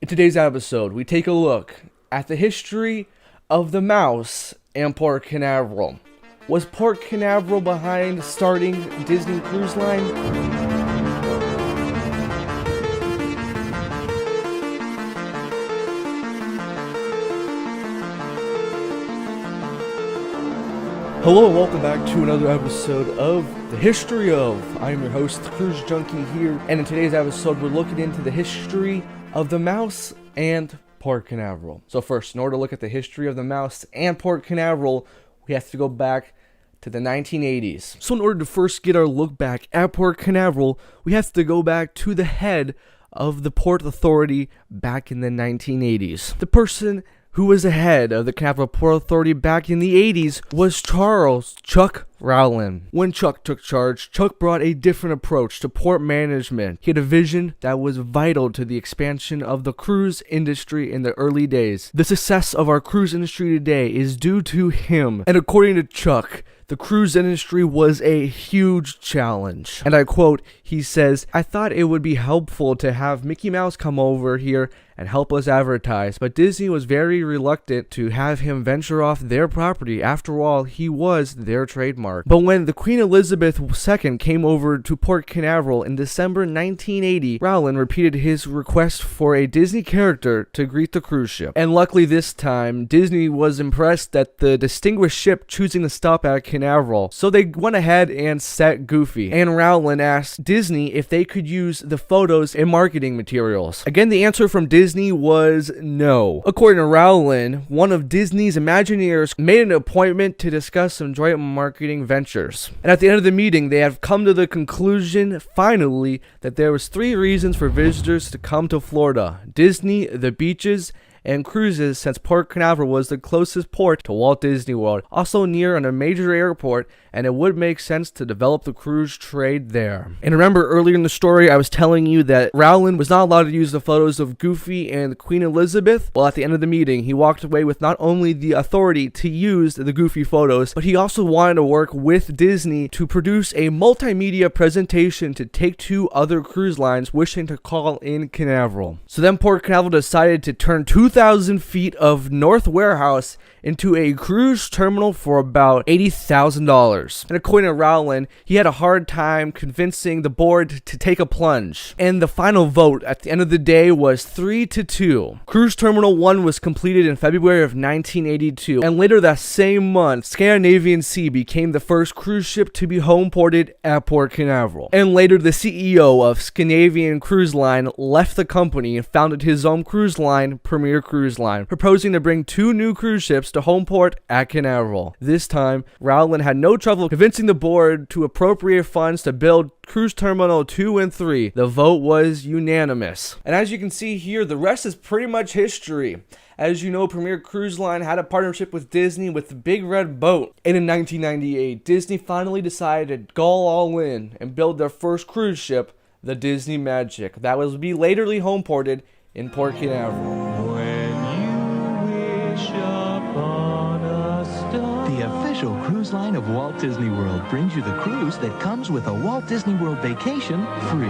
In today's episode, we take a look at the history of the mouse and Port Canaveral. Was Port Canaveral behind starting Disney Cruise Line? Hello and welcome back to another episode of The History of. I'm your host, the Cruise Junkie here, and in today's episode we're looking into the history of the mouse and Port Canaveral. So first, in order to look at the history of the mouse and Port Canaveral, we have to go back to the 1980s. So in order to first get our look back at Port Canaveral, we have to go back to the head of the Port Authority back in the 1980s. The person who was the head of the Canaveral Port Authority back in the 80s was Charles Chuck Rowland. When Chuck took charge, Chuck brought a different approach to port management. He had a vision that was vital to the expansion of the cruise industry in the early days. The success of our cruise industry today is due to him. And according to Chuck, the cruise industry was a huge challenge. And I quote, he says, "I thought it would be helpful to have Mickey Mouse come over here and help us advertise, but Disney was very reluctant to have him venture off their property. After all, he was their trademark." But when the Queen Elizabeth II came over to Port Canaveral in December 1980, Rowland repeated his request for a Disney character to greet the cruise ship. And luckily this time, Disney was impressed at the distinguished ship choosing to stop at Canaveral. So they went ahead and set Goofy. And Rowland asked Disney if they could use the photos in marketing materials. Again, the answer from Disney was no. According to Rowland, one of Disney's Imagineers made an appointment to discuss some joint marketing ventures. And at the end of the meeting, they have come to the conclusion, finally, that there was 3 reasons for visitors to come to Florida: Disney, the beaches, and cruises, since Port Canaveral was the closest port to Walt Disney World, also near on a major airport, and it would make sense to develop the cruise trade there. And remember earlier in the story I was telling you that Rowland was not allowed to use the photos of Goofy and Queen Elizabeth? Well, at the end of the meeting, he walked away with not only the authority to use the Goofy photos, but he also wanted to work with Disney to produce a multimedia presentation to take to other cruise lines wishing to call in Canaveral. So then Port Canaveral decided to turn 2,000 feet of North Warehouse into a cruise terminal for about $80,000. And according to Rowland, he had a hard time convincing the board to take a plunge. And the final vote at the end of the day was 3-2. Cruise Terminal 1 was completed in February of 1982. And later that same month, Scandinavian Sea became the first cruise ship to be home ported at Port Canaveral. And later the CEO of Scandinavian Cruise Line left the company and founded his own cruise line, Premier Cruise Line, proposing to bring 2 new cruise ships to home port at Canaveral. This time, Rowland had no trouble convincing the board to appropriate funds to build Cruise Terminal 2 and 3. The vote was unanimous. And as you can see here, the rest is pretty much history. As you know, Premier Cruise Line had a partnership with Disney with the Big Red Boat. And in 1998, Disney finally decided to go all in and build their first cruise ship, the Disney Magic. That will be laterly home ported in Port Canaveral. The official cruise line of Walt Disney World brings you the cruise that comes with a Walt Disney World vacation free.